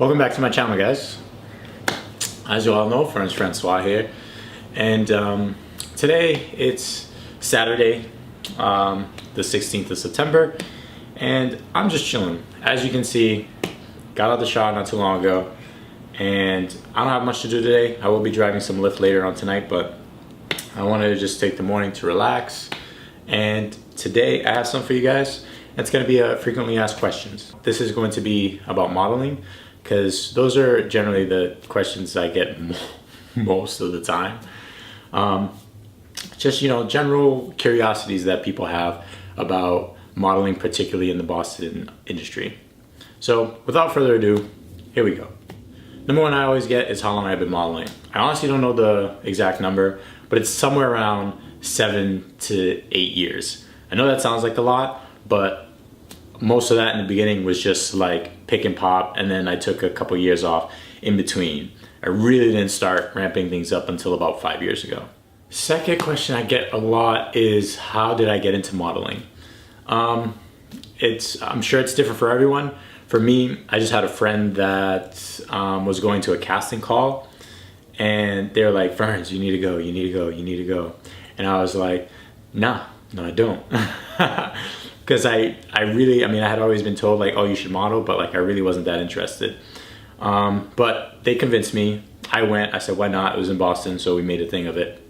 Welcome back to my channel, guys. As you all know, Ferns here, and today it's Saturday, the 16th of September, and I'm just chilling. As you can see, got out of the shower not too long ago, and I don't have much to do today. I will be driving some Lyft later on tonight, but I wanted to just take the morning to relax. And today I have something for you guys. It's going to be a frequently asked questions. This is going to be about modeling, because those are generally the questions I get most of the time. Just, general curiosities that people have about modeling, particularly in the Boston industry. So without further ado, here we go. Number one I always get is how long I've been modeling. I honestly don't know the exact number, but it's somewhere around 7 to 8 years. I know that sounds like a lot, but most of that in the beginning was just like pick and pop, and then I took a couple years off in between. I really didn't start ramping things up until about 5 years ago. Second question I get a lot is, how did I get into modeling? I'm sure it's different for everyone. For me, I just had a friend that was going to a casting call, and they were like, "Ferns, you need to go, you need to go, you need to go." And I was like, no, I don't. Because I had always been told like, oh, you should model, but like I really wasn't that interested. But they convinced me. I went, I said, why not? It was in Boston, so we made a thing of it.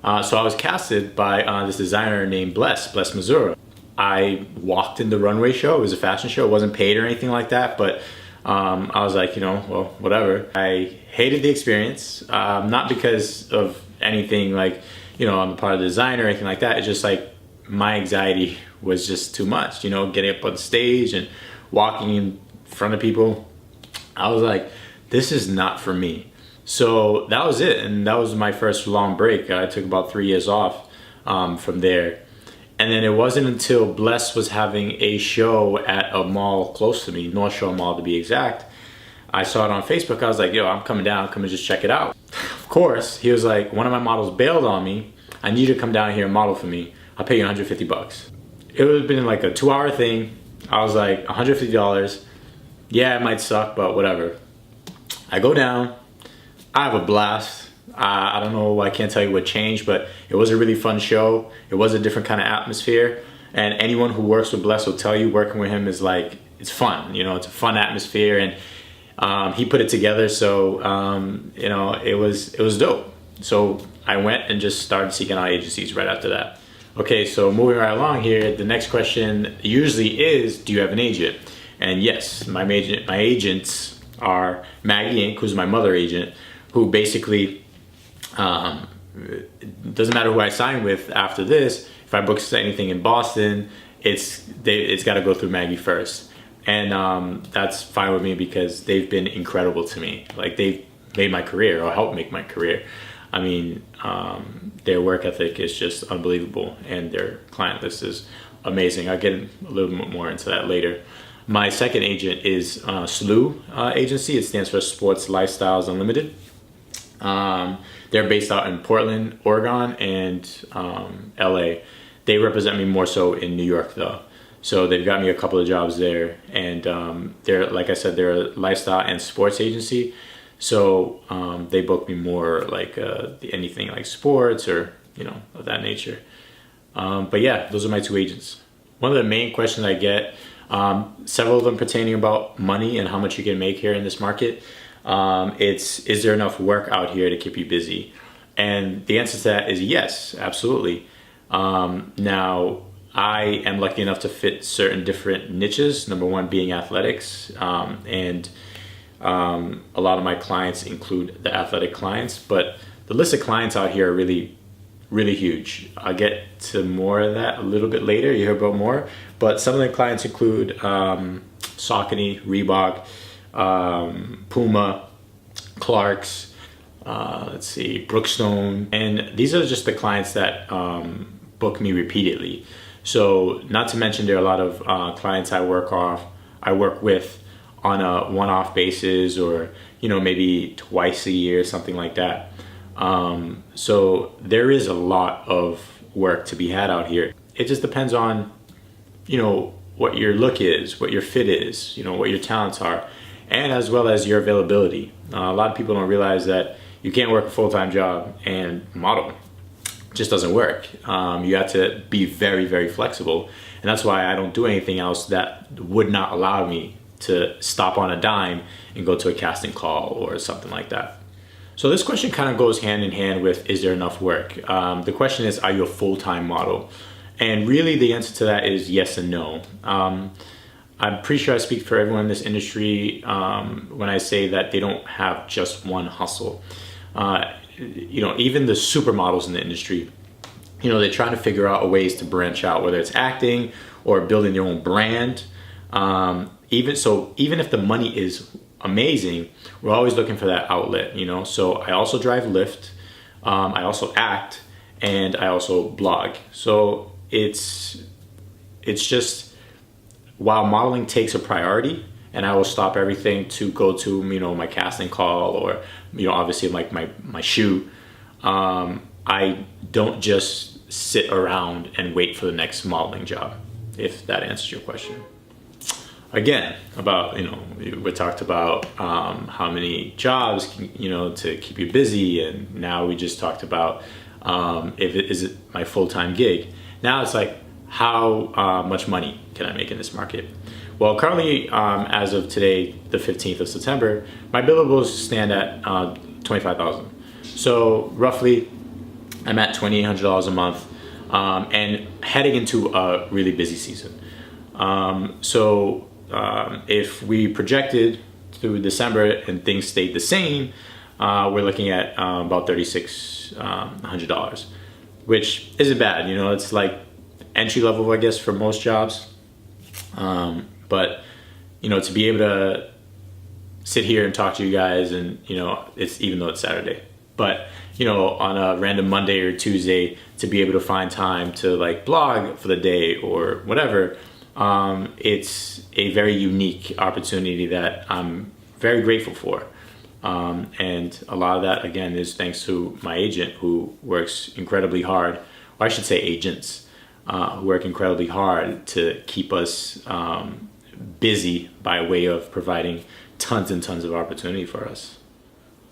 So I was casted by this designer named Bless Missouri. I walked in the runway show. It was a fashion show. It wasn't paid or anything like that, but I was like, well, whatever. I hated the experience, not because of anything like, on the part of the designer or anything like that. It's just like my anxiety was just too much, getting up on stage and walking in front of people. I was like, this is not for me. So that was it. And that was my first long break. I took about 3 years off from there. And then it wasn't until Bless was having a show at a mall close to me, North Shore Mall to be exact. I saw it on Facebook. I was like, yo, I'm coming down, come and just check it out. Of course, he was like, one of my models bailed on me. I need you to come down here and model for me. I'll pay you $150. It would have been like a 2-hour thing. I was like, $150. Yeah, it might suck, but whatever. I go down, I have a blast. I don't know, I can't tell you what changed, but it was a really fun show. It was a different kind of atmosphere. And anyone who works with Bless will tell you working with him is like, it's fun. It's a fun atmosphere, and he put it together. So, it was dope. So I went and just started seeking out agencies right after that. Okay, so moving right along here, the next question usually is, do you have an agent? And yes, my agents are Maggie Inc., who's my mother agent, who basically, doesn't matter who I sign with after this. If I book anything in Boston, it's got to go through Maggie first. And that's fine with me because they've been incredible to me. Like, they've made my career, or helped make my career. I mean, their work ethic is just unbelievable, and their client list is amazing. I'll get a little bit more into that later. My second agent is SLU agency. It stands for Sports Lifestyles Unlimited. They're based out in Portland, Oregon, and LA. They represent me more so in New York though. So they've got me a couple of jobs there, and they're, like I said, they're a lifestyle and sports agency. So they book me more like anything like sports or of that nature. But yeah, those are my two agents. One of the main questions I get, several of them pertaining about money and how much you can make here in this market. Is there enough work out here to keep you busy? And the answer to that is yes, absolutely. Now, I am lucky enough to fit certain different niches. Number one being athletics, and a lot of my clients include the athletic clients, but the list of clients out here are really, really huge. I'll get to more of that a little bit later. You hear about more, but some of the clients include Saucony, Reebok, Puma, Clark's, Brookstone, and these are just the clients that book me repeatedly. So, not to mention, there are a lot of clients I work with on a one-off basis, or maybe twice a year, something like that. So there is a lot of work to be had out here. It just depends on what your look is, what your fit is, what your talents are. and as well as your availability. A lot of people don't realize that you can't work a full-time job and model. It just doesn't work. You have to be very, very flexible, and that's why I don't do anything else that would not allow me to stop on a dime and go to a casting call or something like that. So this question kind of goes hand in hand with, is there enough work? The question is, are you a full-time model? And really the answer to that is yes and no. I'm pretty sure I speak for everyone in this industry when I say that they don't have just one hustle. Even the supermodels in the industry, they're trying to figure out ways to branch out, whether it's acting or building their own brand. Even if the money is amazing, we're always looking for that outlet, So I also drive Lyft, I also act, and I also blog. So it's just, while modeling takes a priority, and I will stop everything to go to, my casting call or, obviously like my shoot, I don't just sit around and wait for the next modeling job, if that answers your question. Again, about, we talked about how many jobs, to keep you busy, and now we just talked about is it my full-time gig. Now it's like, how much money can I make in this market? Well, currently, as of today, the 15th of September, my billables stand at $25,000. So roughly, I'm at $2,800 a month, and heading into a really busy season. If we projected through December and things stayed the same, we're looking at about $3,600, which isn't bad. It's like entry level, I guess, for most jobs. But to be able to sit here and talk to you guys, and it's, even though it's Saturday, but on a random Monday or Tuesday, to be able to find time to like blog for the day or whatever, it's a very unique opportunity that I'm very grateful for. And a lot of that, again, is thanks to my agent, who works incredibly hard, or I should say agents, who work incredibly hard to keep us busy by way of providing tons and tons of opportunity for us.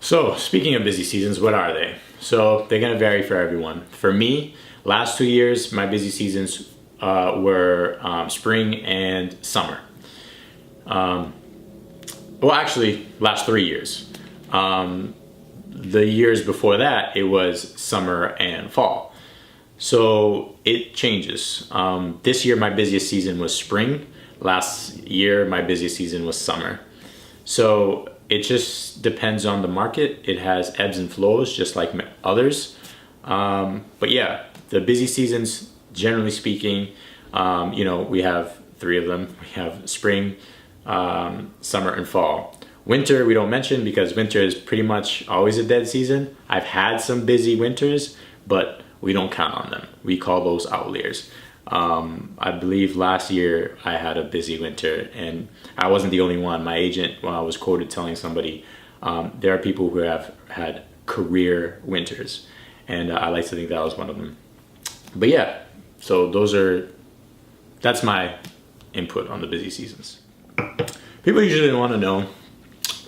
So speaking of busy seasons, what are they? So they're gonna vary for everyone. For me, last 2 years, my busy seasons were spring and summer. Well, actually, last 3 years. The years before that, it was summer and fall. So it changes. This year, my busiest season was spring. Last year, my busiest season was summer. So it just depends on the market. It has ebbs and flows, just like others. But yeah, the busy seasons, generally speaking, we have 3 of them. We have spring, summer, and fall. Winter, we don't mention, because winter is pretty much always a dead season. I've had some busy winters, but we don't count on them. We call those outliers. I believe last year I had a busy winter, and I wasn't the only one. My agent, when I was quoted telling somebody, there are people who have had career winters, and I like to think that was one of them. But yeah, so that's my input on the busy seasons. People usually want to know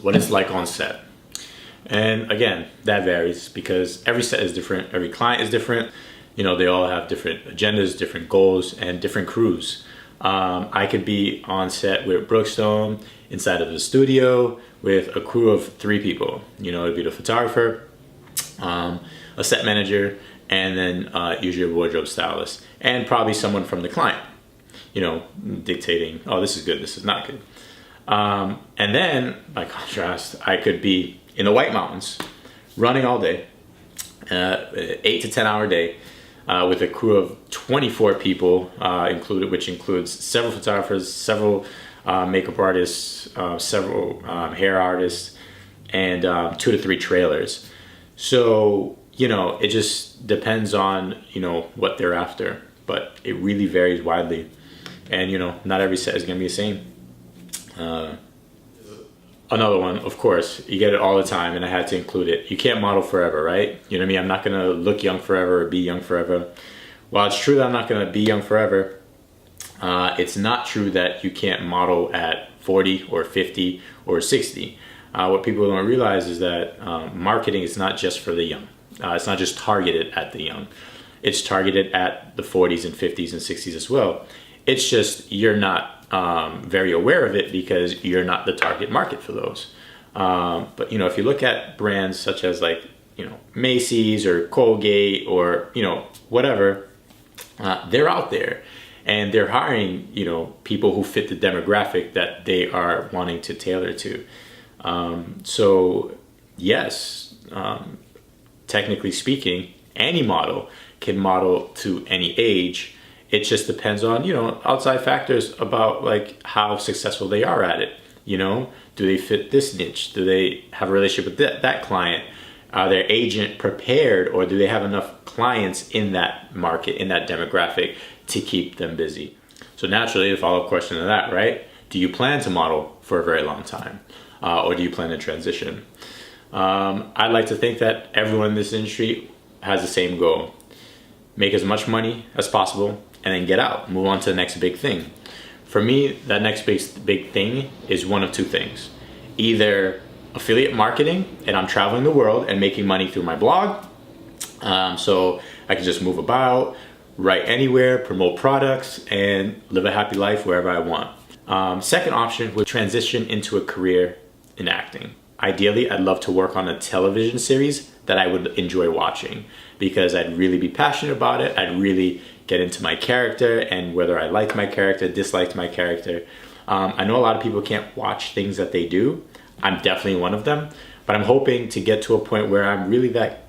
what it's like on set. And again, that varies because every set is different, every client is different. They all have different agendas, different goals, and different crews. I could be on set with Brookstone inside of the studio with a crew of 3 people. It'd be the photographer, a set manager, and then usually a wardrobe stylist, and probably someone from the client, dictating, oh, this is good, this is not good. And then, by contrast, I could be in the White Mountains, running all day, 8 to 10 hour day, with a crew of 24 people, which includes several photographers, several makeup artists, several hair artists, and 2 to 3 trailers. So, it just depends on, what they're after, but it really varies widely. And, not every set is going to be the same. Another one, of course, you get it all the time, and I had to include it. You can't model forever, right? You know what I mean? I'm not gonna look young forever or be young forever. While it's true that I'm not gonna be young forever, It's not true that you can't model at 40 or 50 or 60. What people don't realize is that marketing is not just for the young. It's not just targeted at the young. It's targeted at the 40s and 50s and 60s as well. It's just you're not very aware of it because you're not the target market for those. But if you look at brands such as like Macy's or Colgate or whatever, they're out there and they're hiring people who fit the demographic that they are wanting to tailor to. So yes, technically speaking, any model can model to any age. It just depends on outside factors about like how successful they are at it. Do they fit this niche? Do they have a relationship with that client? Are their agent prepared, or do they have enough clients in that market, in that demographic, to keep them busy? So naturally, the follow-up question to that, right? Do you plan to model for a very long time? Or do you plan to transition? I'd like to think that everyone in this industry has the same goal. Make as much money as possible and then get out, move on to the next big thing. For me, that next big thing is one of two things. Either affiliate marketing, and I'm traveling the world and making money through my blog. So I can just move about, write anywhere, promote products, and live a happy life wherever I want. Second option would transition into a career in acting. Ideally, I'd love to work on a television series that I would enjoy watching because I'd really be passionate about it. I'd really get into my character and whether I liked my character, disliked my character. I know a lot of people can't watch things that they do. I'm definitely one of them, but I'm hoping to get to a point where I'm really that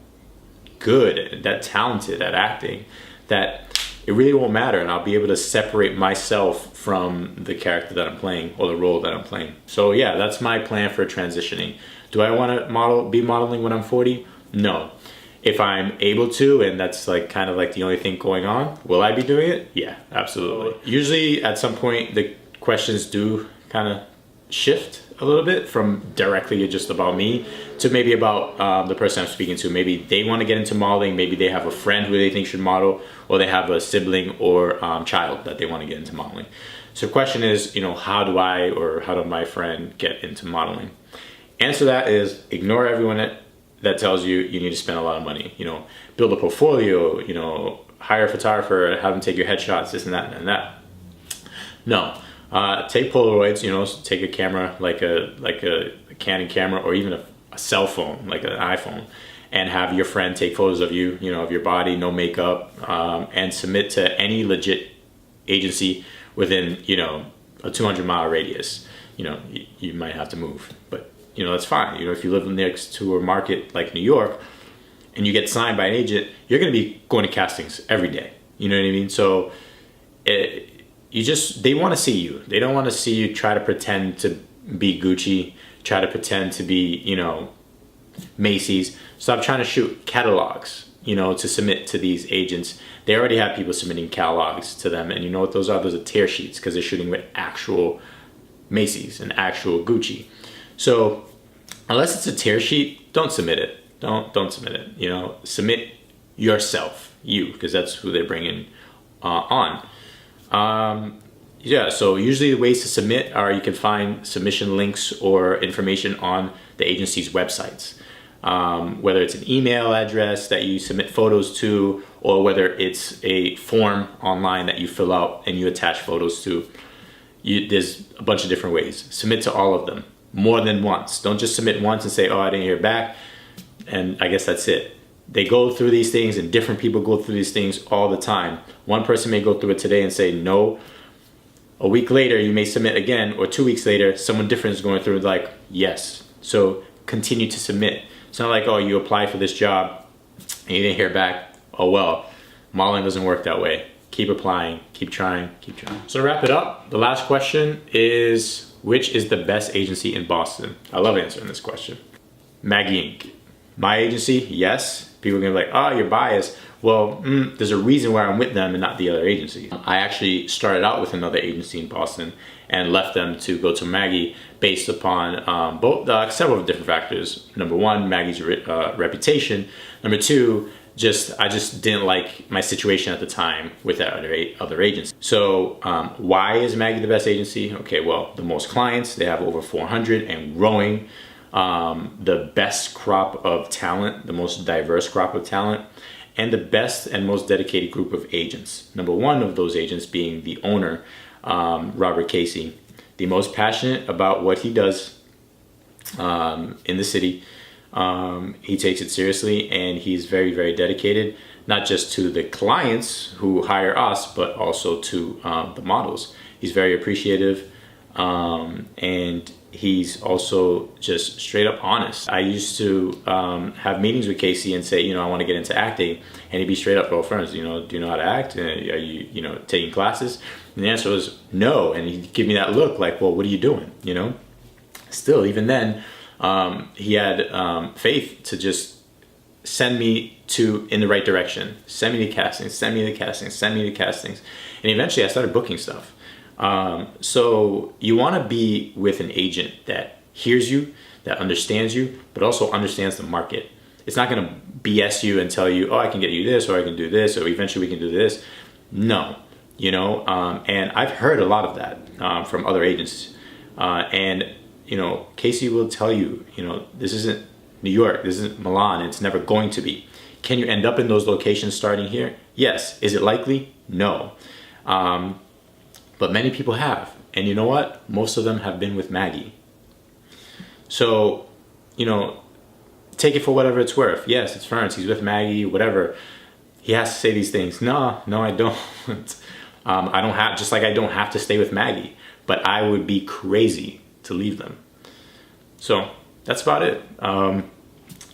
good, that talented at acting, that it really won't matter and I'll be able to separate myself from the character that I'm playing or the role that I'm playing. So yeah, that's my plan for transitioning. Do I want to be modeling when I'm 40? No. If I'm able to, and that's like kind of like the only thing going on, will I be doing it? Yeah, absolutely. Usually at some point the questions do kind of shift a little bit from directly just about me to maybe about the person I'm speaking to. Maybe they want to get into modeling, maybe they have a friend who they think should model, or they have a sibling or child that they want to get into modeling. So the question is, how do I or how do my friend get into modeling? Answer to that is ignore everyone that tells you you need to spend a lot of money. Build a portfolio, hire a photographer, have them take your headshots, this and that and that. No. Take Polaroids, take a camera like a Canon camera or even a cell phone like an iPhone, and have your friend take photos of you, of your body, no makeup, and submit to any legit agency within a 200-mile radius. You might have to move, but that's fine. If you live next to a market like New York and you get signed by an agent, you're going to be going to castings every day. You know what I mean? So they want to see you. They don't want to see you try to pretend to be Gucci, try to pretend to be, Macy's. Stop trying to shoot catalogs, to submit to these agents. They already have people submitting catalogs to them. And you know what those are? Those are tear sheets because they're shooting with actual Macy's and actual Gucci. So unless it's a tear sheet, don't submit it. Don't submit it. Submit yourself, because that's who they're bringing on. So usually the ways to submit are you can find submission links or information on the agency's websites. Whether it's an email address that you submit photos to, or whether it's a form online that you fill out and you attach photos to. There's a bunch of different ways. Submit to all of them more than once. Don't just submit once and say, oh, I didn't hear back, and I guess that's it. They go through these things and different people go through these things all the time. One person may go through it today and say no. A week later, you may submit again, or 2 weeks later, someone different is going through and like, yes. So continue to submit. It's not like, oh, you applied for this job and you didn't hear back. Oh, well, modeling doesn't work that way. Keep applying, keep trying, keep trying. So to wrap it up, the last question is, which is the best agency in Boston? I love answering this question. Maggie Inc. My agency, yes. People are gonna be like, oh, you're biased. Well, there's a reason why I'm with them and not the other agency. I actually started out with another agency in Boston and left them to go to Maggie based upon several different factors. Number one, Maggie's reputation. Number two, I just didn't like my situation at the time with that other agents. So why is Maggie the best agency? Okay, well, the most clients, they have over 400 and growing. The best crop of talent, the most diverse crop of talent, and the best and most dedicated group of agents. Number one of those agents being the owner, Robert Casey, the most passionate about what he does in the city. He takes it seriously, and he's very, very dedicated, not just to the clients who hire us, but also to the models. He's very appreciative, and he's also just straight up honest. I used to have meetings with Casey and say, I want to get into acting, and he'd be straight up, "Oh, Ferns, do you know how to act? Are you, taking classes?" And the answer was no, and he'd give me that look like, "Well, what are you doing?" Still, even then, he had faith to just send me in the right direction. Send me to castings, send me to castings, send me to castings. And eventually I started booking stuff. So you want to be with an agent that hears you, that understands you, but also understands the market. It's not going to BS you and tell you, "Oh, I can get you this, or I can do this, or eventually we can do this." No, and I've heard a lot of that from other agents. And Casey will tell you, this isn't New York, this isn't Milan, it's never going to be. Can you end up in those locations starting here? Yes. Is it likely? No. But many people have. And you know what? Most of them have been with Maggie. So, take it for whatever it's worth. Yes, it's Ferns, he's with Maggie, whatever. He has to say these things. No, I don't. I don't have, just like I don't have to stay with Maggie, but I would be crazy to leave them. So that's about it. I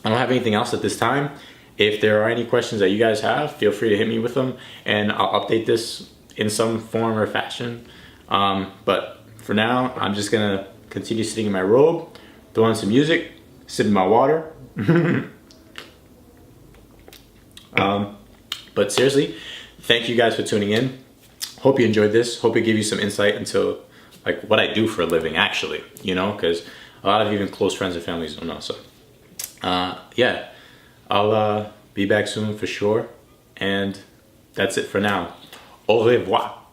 don't have anything else at this time. If there are any questions that you guys have, feel free to hit me with them, and I'll update this in some form or fashion. But for now, I'm just gonna continue sitting in my robe, throw on some music, sipping my water. But seriously, thank you guys for tuning in. Hope you enjoyed this. Hope it gave you some insight into like what I do for a living, actually, because a lot of even close friends and families don't know. So yeah, I'll be back soon for sure. And that's it for now. Au revoir.